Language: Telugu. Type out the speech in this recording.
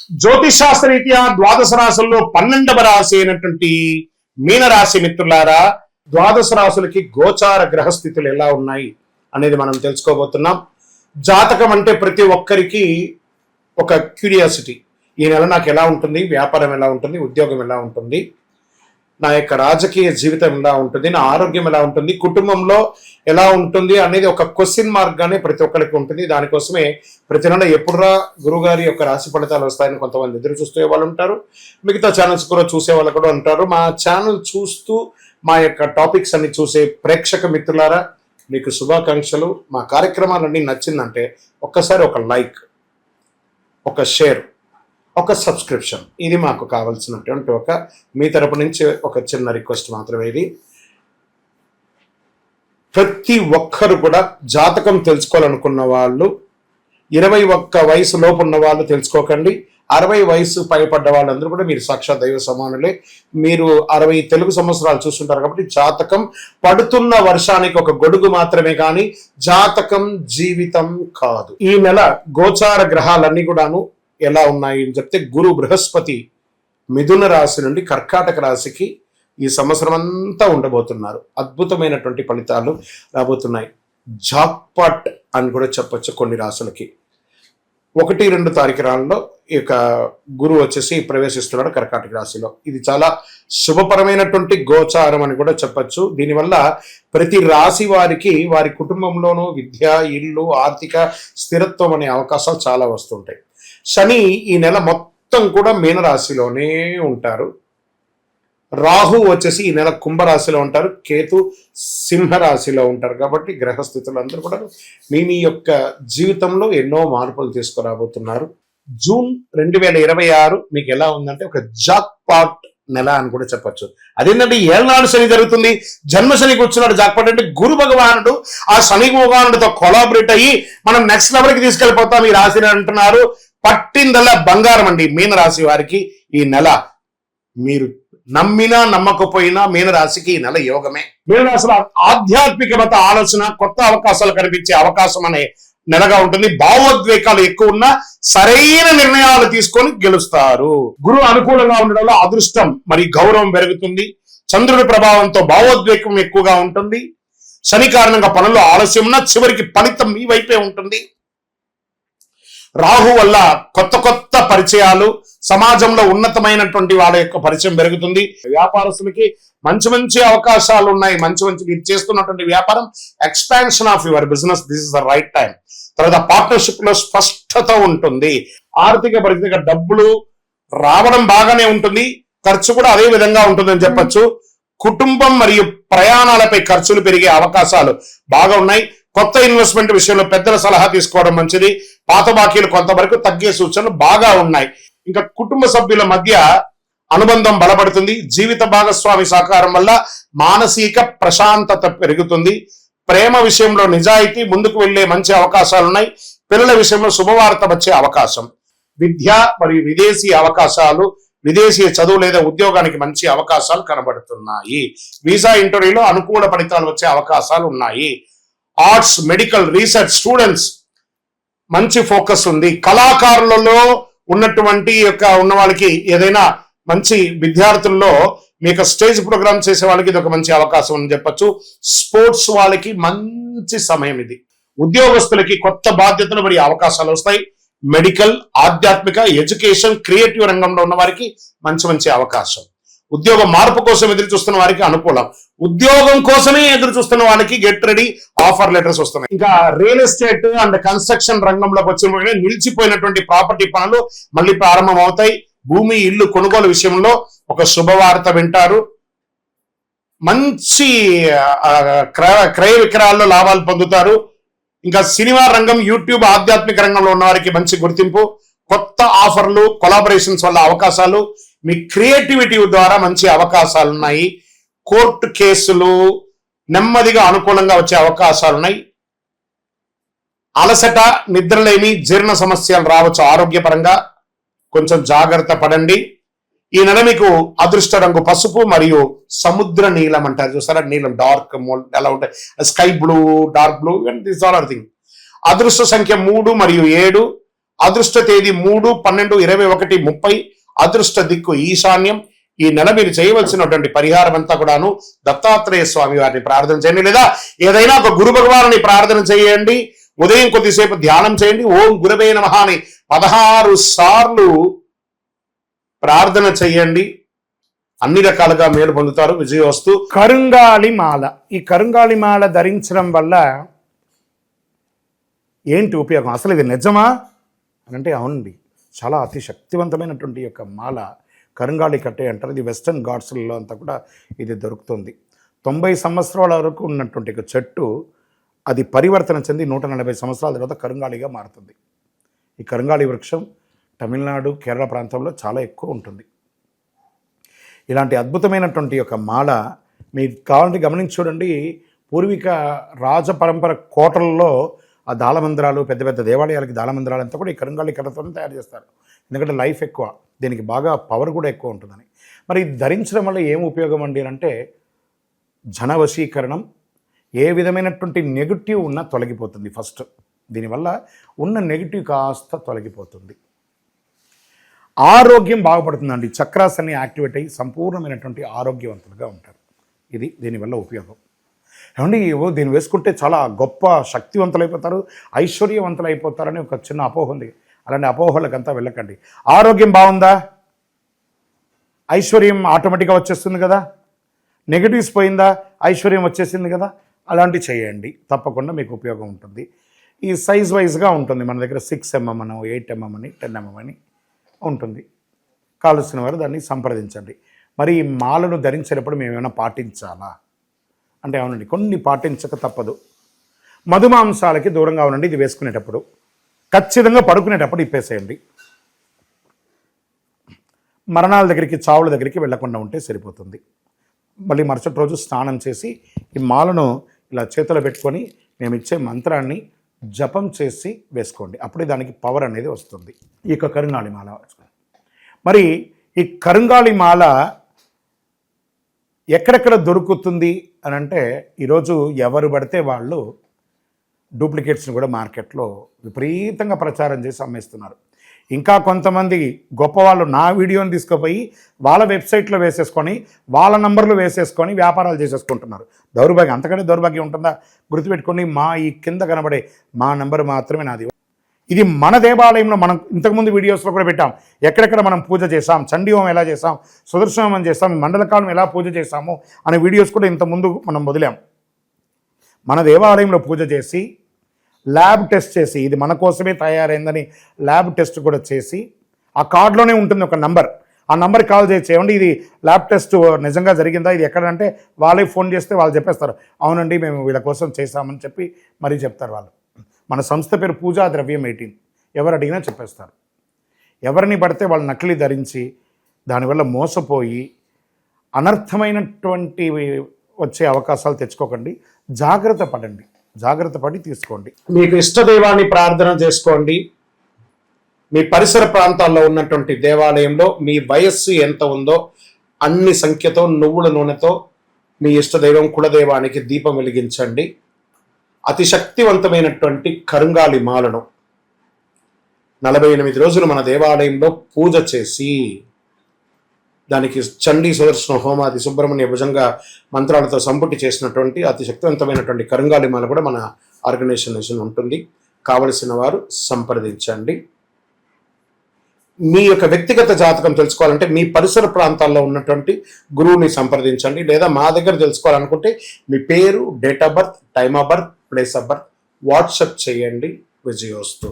జ్యోతిషాస్త్రరీత్యా ద్వాదశ రాశుల్లో 12వ రాశి అయినటువంటి మీనరాశి మిత్రులారా, ద్వాదశ రాశులకి గోచార గ్రహస్థితులు ఎలా ఉన్నాయి అనేది మనం తెలుసుకోబోతున్నాం. జాతకం అంటే ప్రతి ఒక్కరికి ఒక క్యూరియాసిటీ. ఈ నెల నాకు ఎలా ఉంటుంది, వ్యాపారం ఎలా ఉంటుంది, ఉద్యోగం ఎలా ఉంటుంది, నా యొక్క రాజకీయ జీవితం ఎలా ఉంటుంది, నా ఆరోగ్యం ఎలా ఉంటుంది, కుటుంబంలో ఎలా ఉంటుంది అనేది ఒక క్వశ్చన్ మార్క్ గానే ప్రతి ఒక్కరికి ఉంటుంది. దానికోసమే ప్రతి నెల ఎప్పుడురా గురుగారి యొక్క రాశి ఫలితాలు వస్తాయని కొంతమంది ఎదురు చూసే వాళ్ళు ఉంటారు. మిగతా ఛానల్స్ కూడా చూసే వాళ్ళు కూడా ఉంటారు. మా ఛానల్ చూస్తూ మా యొక్క టాపిక్స్ అన్ని చూసే ప్రేక్షక మిత్రులారా, మీకు శుభాకాంక్షలు. మా కార్యక్రమాలన్నీ నచ్చిందంటే ఒక్కసారి ఒక లైక్, ఒక షేర్, ఒక సబ్స్క్రిప్షన్, ఇది మాకు కావాల్సినటువంటి ఒక మీ తరపు నుంచి ఒక చిన్న రిక్వెస్ట్ మాత్రమే. ఇది ప్రతి ఒక్కరు కూడా జాతకం తెలుసుకోవాలనుకున్న వాళ్ళు 21 వయసు లోపు ఉన్న వాళ్ళు తెలుసుకోకండి. 60 వయసు పైపడ్డ వాళ్ళందరూ కూడా మీరు సాక్షాత్ దైవ సమానులే. మీరు 60 తెలుగు సంవత్సరాలు చూస్తుంటారు కాబట్టి జాతకం పడుతున్న వర్షానికి ఒక గొడుగు మాత్రమే కానీ జాతకం జీవితం కాదు. ఈ నెల గోచార గ్రహాలన్నీ కూడాను ఎలా ఉన్నాయి అని చెప్తే, గురు బృహస్పతి మిథున రాశి నుండి కర్కాటక రాశికి ఈ సంవత్సరం అంతా ఉండబోతున్నారు. అద్భుతమైనటువంటి ఫలితాలు రాబోతున్నాయి. జాక్పాట్ అని కూడా చెప్పొచ్చు కొన్ని రాశులకి. 1-2 తారీఖులలో ఈ యొక్క గురువు వచ్చేసి ప్రవేశిస్తున్నాడు కర్కాటక రాశిలో. ఇది చాలా శుభపరమైనటువంటి గోచారం అని కూడా చెప్పచ్చు. దీనివల్ల ప్రతి రాశి వారికి వారి కుటుంబంలోనూ విద్య, ఇల్లు, ఆర్థిక స్థిరత్వం అనే అవకాశాలు చాలా వస్తుంటాయి. శని ఈ నెల మొత్తం కూడా మీనరాశిలోనే ఉంటారు. రాహు వచ్చేసి ఈ నెల కుంభరాశిలో ఉంటారు. కేతు సింహరాశిలో ఉంటారు. కాబట్టి గ్రహస్థితులు అందరూ కూడా మీ యొక్క జీవితంలో ఎన్నో మార్పులు తీసుకురాబోతున్నారు. జూన్ 2026 మీకు ఎలా ఉందంటే ఒక జాక్పాట్ నెల అని కూడా చెప్పచ్చు. అదేంటంటే ఏళ్ళనాడు శని జరుగుతుంది, జన్మ శనికి వచ్చినాడు. జాక్పాట్ అంటే గురు భగవానుడు ఆ శని భగవానుడితో కొలాబరేట్ అయ్యి మనం నెక్స్ట్ లెవెల్కి తీసుకెళ్ళిపోతాం ఈ రాశిని అంటున్నారు. పట్టిందల్లా బంగారం అండి మీనరాశి వారికి. ఈ నెల మీరు నమ్మినా నమ్మకపోయినా మీనరాశికి ఈ నెల యోగమే. మీనరాశిలో ఆధ్యాత్మికత ఆలోచన, కొత్త అవకాశాలు కనిపించే అవకాశం అనే నెలగా ఉంటుంది. భావోద్వేగాలు ఎక్కువ ఉన్నా సరైన నిర్ణయాలు తీసుకొని గెలుస్తారు. గురువు అనుకూలంగా ఉండడంలో అదృష్టం మరియు గౌరవం పెరుగుతుంది. చంద్రుడి ప్రభావంతో భావోద్వేగం ఎక్కువగా ఉంటుంది. శని కారణంగా పనుల్లో ఆలస్యం ఉన్నా చివరికి ఫలితం మీ వైపే ఉంటుంది. రాహు వల్ల కొత్త పరిచయాలు, సమాజంలో ఉన్నతమైనటువంటి వాళ్ళ యొక్క పరిచయం పెరుగుతుంది. వ్యాపారస్తులకి మంచి అవకాశాలు ఉన్నాయి. మంచి మీరు చేస్తున్నటువంటి వ్యాపారం, expansion of your business, this is the right time. తర్వాత పార్ట్నర్షిప్ లో స్పష్టత ఉంటుంది. ఆర్థిక పరిస్థితిగా డబ్బులు రావడం బాగానే ఉంటుంది, ఖర్చు కూడా అదే విధంగా ఉంటుందని చెప్పచ్చు. కుటుంబం మరియు ప్రయాణాలపై ఖర్చులు పెరిగే అవకాశాలు బాగా ఉన్నాయి. కొత్త ఇన్వెస్ట్మెంట్ విషయంలో పెద్దల సలహా తీసుకోవడం మంచిది. పాత బాకీలు కొంతవరకు తగ్గే సూచనలు బాగా ఉన్నాయి. ఇంకా కుటుంబ సభ్యుల మధ్య అనుబంధం బలపడుతుంది. జీవిత భాగస్వామి సహకారం వల్ల మానసిక ప్రశాంతత పెరుగుతుంది. ప్రేమ విషయంలో నిజాయితీ ముందుకు వెళ్లే మంచి అవకాశాలు ఉన్నాయి. పిల్లల విషయంలో శుభవార్త వచ్చే అవకాశం. విద్య మరియు విదేశీ అవకాశాలు, విదేశీ చదువు లేదా ఉద్యోగానికి మంచి అవకాశాలు కనబడుతున్నాయి. వీసా ఇంటర్వ్యూలో అనుకూల ఫలితాలు వచ్చే అవకాశాలు ఉన్నాయి. ఆర్ట్స్, మెడికల్, రీసెర్చ్ స్టూడెంట్స్ మంచి ఫోకస్ ఉంది. కళాకారులలో ఉన్నటువంటి ఉన్న వాళ్ళకి ఏదైనా మంచి విద్యార్థుల్లో మీకు స్టేజ్ ప్రోగ్రామ్ చేసే వాళ్ళకి ఇది ఒక మంచి అవకాశం అని చెప్పచ్చు. స్పోర్ట్స్ వాళ్ళకి మంచి సమయం ఇది. ఉద్యోగస్తులకి కొత్త బాధ్యతలు మరియు అవకాశాలు వస్తాయి. మెడికల్, ఆధ్యాత్మిక, ఎడ్యుకేషన్, క్రియేటివ్ రంగంలో ఉన్న వారికి మంచి అవకాశం. ఉద్యోగ మార్పు కోసం ఎదురు చూస్తున్న వారికి అనుకూలం. ఉద్యోగం కోసమే ఎదురు చూస్తున్న వాళ్ళకి గెట్ రెడీ, ఆఫర్ లెటర్స్ వస్తున్నాయి. ఇంకా రియల్ ఎస్టేట్ అండ్ కన్స్ట్రక్షన్ రంగంలోకి వచ్చిన నిలిచిపోయినటువంటి ప్రాపర్టీ పనులు మళ్ళీ ప్రారంభం అవుతాయి. భూమి, ఇల్లు కొనుగోలు విషయంలో ఒక శుభవార్త వింటారు. మంచి క్రయ విక్రయాల్లో లాభాలు పొందుతారు. ఇంకా సినిమా రంగం, యూట్యూబ్, ఆధ్యాత్మిక రంగంలో ఉన్న వారికి మంచి గుర్తింపు. కొత్త ఆఫర్లు, కొలాబరేషన్స్ వల్ల అవకాశాలు, మీ క్రియేటివిటీ ద్వారా మంచి అవకాశాలు ఉన్నాయి. కోర్టు కేసులు నెమ్మదిగా అనుకూలంగా వచ్చే అవకాశాలు ఉన్నాయి. అలసట, నిద్రలేమి, జీర్ణ సమస్యలు రావచ్చు. ఆరోగ్యపరంగా కొంచెం జాగ్రత్త పడండి. ఈ నెల మీకు అదృష్ట రంగు పసుపు మరియు సముద్ర నీలం అంటారు చూసారా, నీలం డార్క్ ఎలా ఉంటాయి, sky blue, dark blue, this all are thing. అదృష్ట సంఖ్య 3 మరియు 7. అదృష్ట తేదీ 3, 12, 21, 30. అదృష్ట దిక్కు ఈశాన్యం. ఈ నెల మీరు చేయవలసినటువంటి పరిహారం అంతా కూడాను దత్తాత్రేయ స్వామి వారిని ప్రార్థన చేయండి, లేదా ఏదైనా ఒక గురు భగవాన్ని ప్రార్థన చేయండి. ఉదయం కొద్దిసేపు ధ్యానం చేయండి. ఓం గురవే నమః అని 16 సార్లు ప్రార్థన చేయండి. అన్ని రకాలుగా మేలు పొందుతారు. విజయవస్తు. కరుంగాళి మాల. ఈ కరుంగాళి మాల ధరించడం వల్ల ఏంటి ఉపయోగం? అసలు ఇది నిజమా అని అంటే అవునండి, చాలా అతి శక్తివంతమైనటువంటి యొక్క మాల కరుంగాళి కట్టే అంటారు. ఇది వెస్టర్న్ ఘాట్స్లలో అంతా కూడా ఇది దొరుకుతుంది. 90 సంవత్సరాల వరకు ఉన్నటువంటి ఒక చెట్టు అది పరివర్తన చెంది 140 సంవత్సరాల తర్వాత కరుంగాళిగా మారుతుంది. ఈ కరుంగాళి వృక్షం తమిళనాడు, కేరళ ప్రాంతంలో చాలా ఎక్కువ ఉంటుంది. ఇలాంటి అద్భుతమైనటువంటి యొక్క మాల మీకు కావాలంటే గమనించి చూడండి. పూర్వీక రాజపరంపర కోటలలో ఆ దాళమందిరాలు, పెద్ద పెద్ద దేవాలయాలకి దాళమందిరాలు అంతా కూడా ఈ కరుంగాళి కర్రతోనే తయారు చేస్తారు. ఎందుకంటే లైఫ్ ఎక్కువ, దీనికి బాగా పవర్ కూడా ఎక్కువ ఉంటుందని. మరి ఇది ధరించడం వల్ల ఏం ఉపయోగం అండి అంటే జన వశీకరణం, ఏ విధమైనటువంటి నెగిటివ్ ఉన్నా తొలగిపోతుంది. ఫస్ట్ దీనివల్ల ఉన్న నెగిటివ్ కాస్త తొలగిపోతుంది. ఆరోగ్యం బాగుపడుతుందండి. చక్రాస్ అన్ని యాక్టివేట్ అయ్యి సంపూర్ణమైనటువంటి ఆరోగ్యవంతులుగా ఉంటారు. ఇది దీనివల్ల ఉపయోగం. ఏమండి దీన్ని వేసుకుంటే చాలా గొప్ప శక్తివంతులైపోతారు, ఐశ్వర్యవంతులైపోతారని ఒక చిన్న అపోహ ఉంది. అలాంటి అపోహలకంతా వెళ్ళకండి. ఆరోగ్యం బాగుందా, ఐశ్వర్యం ఆటోమేటిక్గా వచ్చేస్తుంది కదా. నెగిటివ్స్ పోయిందా, ఐశ్వర్యం వచ్చేసింది కదా. అలాంటివి చేయండి, తప్పకుండా మీకు ఉపయోగం ఉంటుంది. ఈ సైజ్ వైజ్గా ఉంటుంది. మన దగ్గర 6 mm అని, 8 mm అని, 10 mm అని ఉంటుంది. కావలసిన వారు దాన్ని సంప్రదించండి. మరి ఈ మాలను ధరించేటప్పుడు మేము ఏమైనా పాటించాలా అంటే అవునండి, కొన్ని పాటించక తప్పదు. మధుమాంసాలకి దూరంగా ఉండండి. ఇది వేసుకునేటప్పుడు ఖచ్చితంగా పడుకునేటప్పుడు ఇప్పేసేయండి. మరణాల దగ్గరికి, చావుల దగ్గరికి వెళ్లకుండా ఉంటే సరిపోతుంది. మళ్ళీ మరుసటి రోజు స్నానం చేసి ఈ మాలను ఇలా చేతిలో పెట్టుకొని మేము ఇచ్చే మంత్రాన్ని జపం చేసి వేసుకోండి. అప్పుడే దానికి పవర్ అనేది వస్తుంది. ఈ యొక్క కరుంగాళి మాల. మరి ఈ కరుంగాళి మాల ఎక్కడెక్కడ దొరుకుతుంది అని అంటే ఈరోజు ఎవరు పడితే వాళ్ళు డూప్లికేట్స్ని కూడా మార్కెట్లో విపరీతంగా ప్రచారం చేసి అమ్మేస్తున్నారు. ఇంకా కొంతమంది గొప్పవాళ్ళు నా వీడియోని తీసుకుపోయి వాళ్ళ వెబ్సైట్లో వేసేసుకొని వాళ్ళ నంబర్లు వేసేసుకొని వ్యాపారాలు చేసేసుకుంటున్నారు. దౌర్భాగ్యం, అంతకంటే దౌర్భాగ్యం ఉంటుందా? గుర్తుపెట్టుకొని ఈ కింద కనబడే మా నంబర్ మాత్రమే నాది. ఇది మన దేవాలయంలో మనం ఇంతకుముందు వీడియోస్లో కూడా పెట్టాం. ఎక్కడెక్కడ మనం పూజ చేసాం, చండీ హోమం ఎలా చేసాం, సుదర్శన హోమం చేసాం, మండలకాలం ఎలా పూజ చేసాము అనే వీడియోస్ కూడా ఇంతకుముందు మనం వదిలాం. మన దేవాలయంలో పూజ చేసి ల్యాబ్ టెస్ట్ చేసి ఇది మన కోసమే తయారైందని ల్యాబ్ టెస్ట్ కూడా చేసి ఆ కార్డులోనే ఉంటుంది ఒక నంబర్. ఆ నంబర్కి కాల్ చేయండి, ఇది ల్యాబ్ టెస్ట్ నిజంగా జరిగిందా, ఇది ఎక్కడంటే వాళ్ళే ఫోన్ చేస్తే వాళ్ళు చెప్పేస్తారు, అవునండి మేము వీళ్ళ కోసం చేశామని చెప్పి మరీ చెప్తారు వాళ్ళు. మన సంస్థ పేరు పూజా ద్రవ్యం 18. ఎవరు అడిగినా చెప్పేస్తారు. ఎవరిని పడితే వాళ్ళు నకిలీ ధరించి దానివల్ల మోసపోయి అనర్థమైనటువంటి వచ్చే అవకాశాలు తెచ్చుకోకండి. జాగ్రత్త పడండి, జాగ్రత్త పడి తీసుకోండి. మీకు ఇష్టదైవాన్ని ప్రార్థన చేసుకోండి. మీ పరిసర ప్రాంతాల్లో ఉన్నటువంటి దేవాలయంలో మీ వయస్సు ఎంత ఉందో అన్ని సంఖ్యతో నువ్వుల నూనెతో మీ ఇష్టదైవం కులదైవానికి దీపం వెలిగించండి. అతి శక్తివంతమైనటువంటి కరుంగాళి మాలను 48 రోజులు మన దేవాలయంలో పూజ చేసి దానికి చండీ సుదర్శన హోమాది సుబ్రహ్మణ్య భుజంగా మంత్రాలతో సంపుటి చేసినటువంటి అతి శక్తివంతమైనటువంటి కరుంగాళి మాల కూడా మన ఆర్గనైజేషన్ ఉంటుంది. కావలసిన వారు సంప్రదించండి. మీ యొక్క వ్యక్తిగత జాతకం తెలుసుకోవాలంటే మీ పరిసర ప్రాంతాల్లో ఉన్నటువంటి గురువుని సంప్రదించండి, లేదా మా దగ్గర తెలుసుకోవాలనుకుంటే మీ పేరు, date of birth, time of birth, place of birth WhatsApp చేయండి. విజయోస్తు.